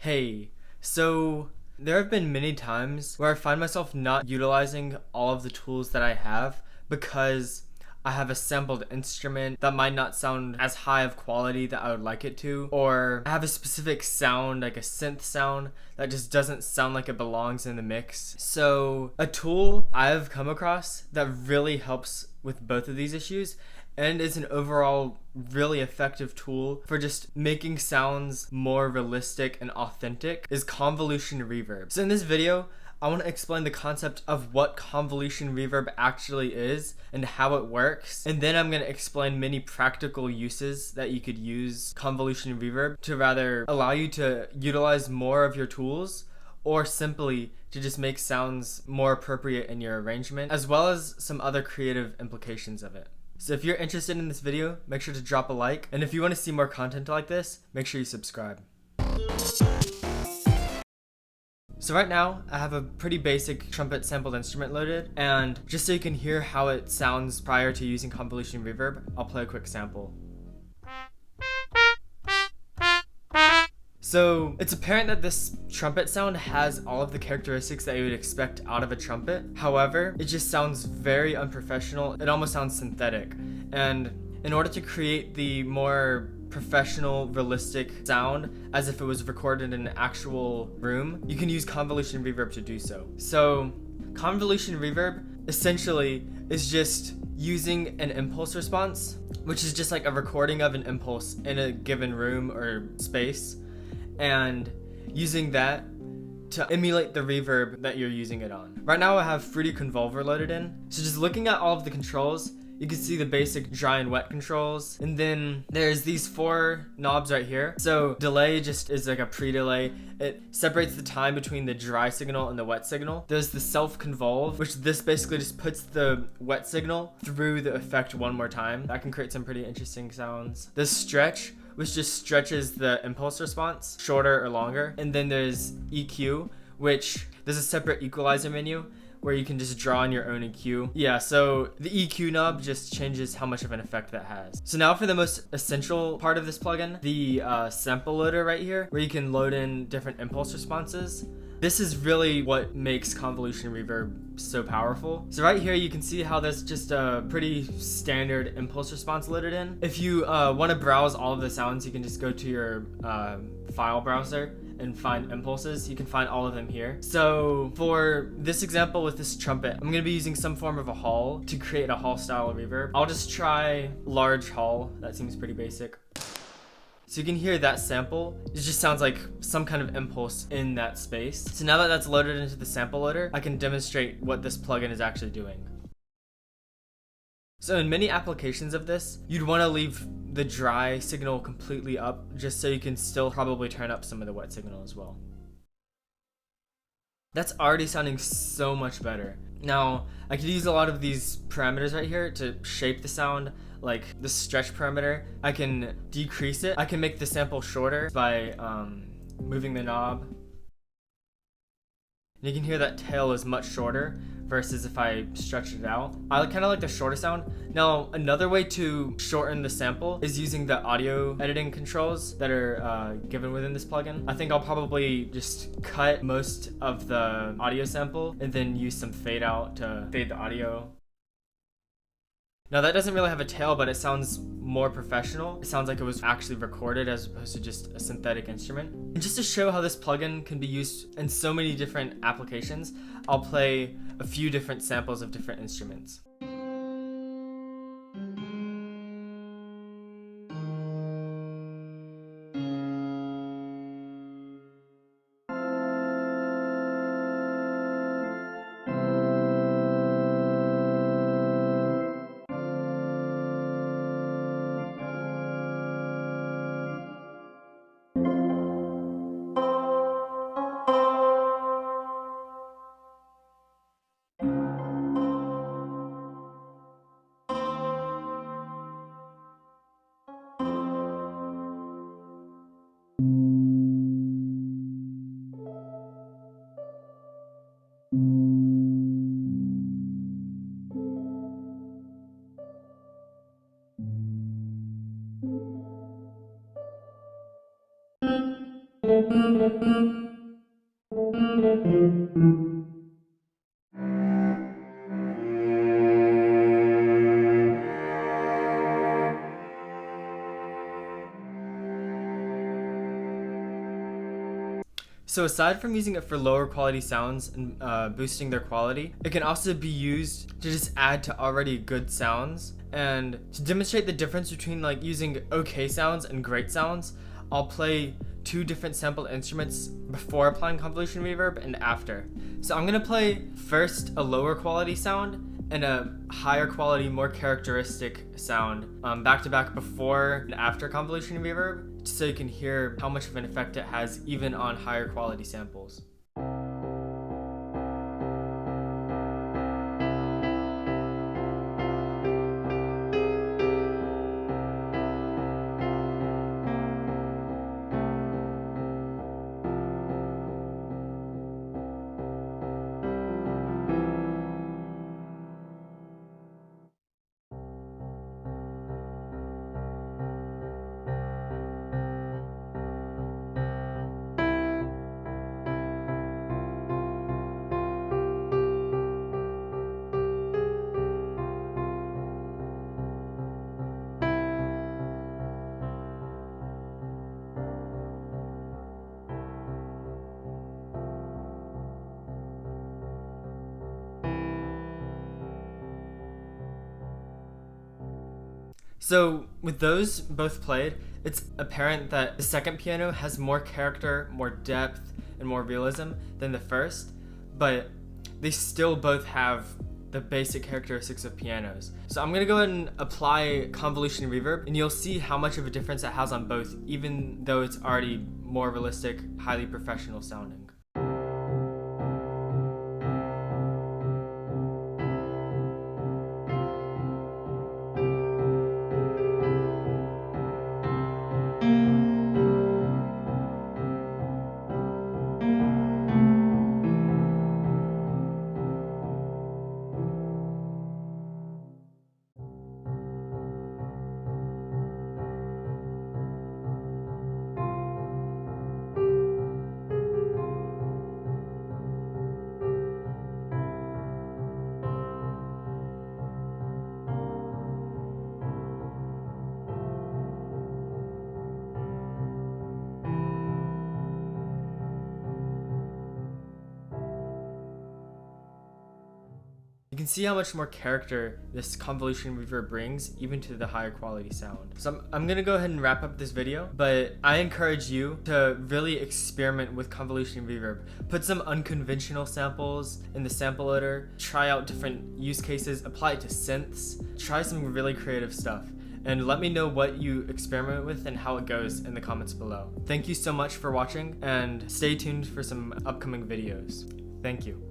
Hey, so there have been many times where I find myself not utilizing all of the tools that I have because I have a sampled instrument that might not sound as high of quality that I would like it to, or I have a specific sound, like a synth sound, that just doesn't sound like it belongs in the mix. So a tool I've come across that really helps with both of these issues and is an overall really effective tool for just making sounds more realistic and authentic is Convolution Reverb. So in this video, I want to explain the concept of what Convolution Reverb actually is and how it works, and then I'm going to explain many practical uses that you could use Convolution Reverb to rather allow you to utilize more of your tools or simply to just make sounds more appropriate in your arrangement, as well as some other creative implications of it. So if you're interested in this video, make sure to drop a like, and if you want to see more content like this, make sure you subscribe. So right now, I have a pretty basic trumpet sampled instrument loaded, and just so you can hear how it sounds prior to using Convolution Reverb, I'll play a quick sample. So it's apparent that this trumpet sound has all of the characteristics that you would expect out of a trumpet. However, it just sounds very unprofessional. It almost sounds synthetic. And in order to create the more professional, realistic sound, as if it was recorded in an actual room, you can use Convolution Reverb to do so. So Convolution Reverb essentially is just using an impulse response, which is just like a recording of an impulse in a given room or space, and using that to emulate the reverb that you're using it on. Right now I have Fruity Convolver loaded in, so just looking at all of the controls, you can see the basic dry and wet controls, and then there's these 4 knobs right here. So delay just is like a pre-delay. It separates the time between the dry signal and the wet signal. There's the self-convolve, which this basically just puts the wet signal through the effect one more time. That can create some pretty interesting sounds. The stretch, which just stretches the impulse response shorter or longer. And then there's EQ, which there's a separate equalizer menu where you can just draw on your own EQ. Yeah, so the EQ knob just changes how much of an effect that has. So now for the most essential part of this plugin, the sample loader right here, where you can load in different impulse responses. This is really what makes Convolution Reverb so powerful. So right here, you can see how there's just a pretty standard impulse response loaded in. If you want to browse all of the sounds, you can just go to your file browser and find impulses. You can find all of them here. So for this example with this trumpet, I'm gonna be using some form of a hall to create a hall style reverb. I'll just try large hall. That seems pretty basic. So you can hear that sample. It just sounds like some kind of impulse in that space. So now that that's loaded into the sample loader, I can demonstrate what this plugin is actually doing. So in many applications of this, you'd want to leave the dry signal completely up just so you can still probably turn up some of the wet signal as well. That's already sounding so much better. Now, I could use a lot of these parameters right here to shape the sound, like the stretch parameter. I can decrease it. I can make the sample shorter by moving the knob. And you can hear that tail is much shorter versus if I stretch it out. I kind of like the shorter sound. Now, another way to shorten the sample is using the audio editing controls that are given within this plugin. I think I'll probably just cut most of the audio sample and then use some fade out to fade the audio. Now that doesn't really have a tail, but it sounds more professional. It sounds like it was actually recorded as opposed to just a synthetic instrument. And just to show how this plugin can be used in so many different applications, I'll play a few different samples of different instruments. So aside from using it for lower quality sounds and boosting their quality, it can also be used to just add to already good sounds. And to demonstrate the difference between like using okay sounds and great sounds, I'll play 2 different sample instruments before applying convolution reverb and after. So I'm gonna play first a lower quality sound and a higher quality, more characteristic sound back to back before and after convolution reverb, so you can hear how much of an effect it has even on higher quality samples. So with those both played, it's apparent that the second piano has more character, more depth, and more realism than the first, but they still both have the basic characteristics of pianos. So I'm gonna go ahead and apply convolution reverb, and you'll see how much of a difference it has on both, even though it's already more realistic, highly professional sounding. You can see how much more character this convolution reverb brings even to the higher quality sound. So I'm gonna go ahead and wrap up this video, but I encourage you to really experiment with convolution reverb. Put some unconventional samples in the sample loader, try out different use cases, apply it to synths, try some really creative stuff. And let me know what you experiment with and how it goes in the comments below. Thank you so much for watching, and stay tuned for some upcoming videos. Thank you.